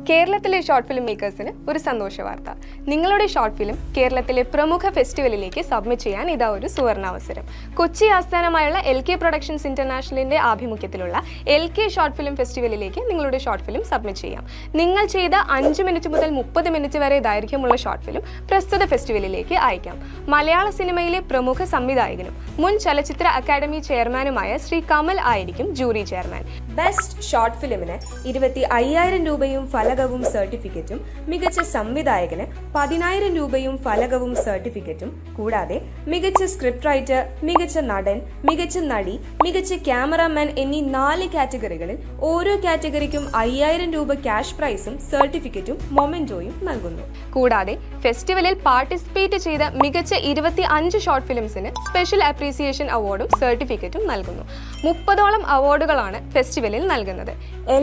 കേരളത്തിലെ short film മേക്കേഴ്സിന് ഒരു സന്തോഷ വാർത്ത. നിങ്ങളുടെ ഷോർട്ട് ഫിലിം കേരളത്തിലെ പ്രമുഖ ഫെസ്റ്റിവലിലേക്ക് സബ്മിറ്റ് ചെയ്യാൻ ഇതാ ഒരു സുവർണാവസരം. കൊച്ചി ആസ്ഥാനമായുള്ള LK പ്രൊഡക്ഷൻസ് ഇന്റർനാഷണലിന്റെ ആഭിമുഖ്യത്തിലുള്ള LK ഷോർട്ട് ഫിലിം ഫെസ്റ്റിവലിലേക്ക് നിങ്ങളുടെ ഷോർട്ട് ഫിലിം സബ്മിറ്റ് ചെയ്യാം. നിങ്ങൾ ചെയ്ത 5 മിനിറ്റ് മുതൽ 30 മിനിറ്റ് വരെ ദൈർഘ്യമുള്ള ഷോർട്ട് ഫിലിം പ്രസ്തുത ഫെസ്റ്റിവലിലേക്ക് അയക്കാം. മലയാള സിനിമയിലെ പ്രമുഖ സംവിധായകനും മുൻ ചലച്ചിത്ര അക്കാദമി ചെയർമാനുമായ ശ്രീ കമൽ ആയിരിക്കും ജൂറി ചെയർമാൻ. ബെസ്റ്റ് ഷോർട്ട് ഫിലിമിന് 25,000 രൂപയും ഫലകവും സർട്ടിഫിക്കറ്റും, മികച്ച സംവിധായകന് 10,000 രൂപയും ഫലകവും സർട്ടിഫിക്കറ്റും, കൂടാതെ മികച്ച സ്ക്രിപ്റ്റ് റൈറ്റർ, മികച്ച നടൻ, മികച്ച നടി, മികച്ച ക്യാമറാമാൻ എന്നീ 4 കാറ്റഗറികളിൽ ഓരോ കാറ്റഗറിക്കും 5,000 രൂപ ക്യാഷ് പ്രൈസും സർട്ടിഫിക്കറ്റും മൊമെന്റോയും നൽകുന്നു. കൂടാതെ ഫെസ്റ്റിവലിൽ പാർട്ടിസിപ്പേറ്റ് ചെയ്ത മികച്ച 25 ഷോർട്ട് ഫിലിംസിന് സ്പെഷ്യൽ അപ്രീസിയേഷൻ അവാർഡും സർട്ടിഫിക്കറ്റും നൽകുന്നു. 30ഓളം അവാർഡുകളാണ് ഫെസ്റ്റിവലിൽ നൽകുന്നത്.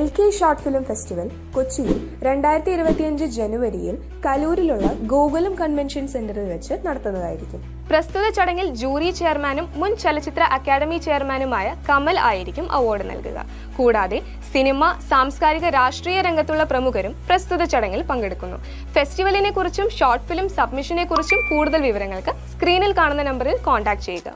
LK ഷോർട്ട് ഫിലിം ഫെസ്റ്റിവൽ കൊച്ചിയിൽ 2025 ജനുവരിയിൽ കലൂരിലുള്ള ഗോകുലം കൺവെൻഷൻ സെന്ററിൽ വെച്ച് നടത്തുന്നതായിരിക്കും. പ്രസ്തുത ചടങ്ങിൽ ജൂറി ചെയർമാനും മുൻ ചലച്ചിത്ര അക്കാദമി ചെയർമാനുമായ കമൽ ആയിരിക്കും അവാർഡ് നൽകുക. കൂടാതെ സിനിമ, സാംസ്കാരിക, രാഷ്ട്രീയ രംഗത്തുള്ള പ്രമുഖരും പ്രസ്തുത ചടങ്ങിൽ പങ്കെടുക്കുന്നു. ഫെസ്റ്റിവലിനെ കുറിച്ചും ഷോർട്ട് ഫിലിം സബ്മിഷനെ കുറിച്ചും കൂടുതൽ വിവരങ്ങൾക്ക് സ്ക്രീനിൽ കാണുന്ന നമ്പറിൽ കോൺടാക്ട് ചെയ്യുക.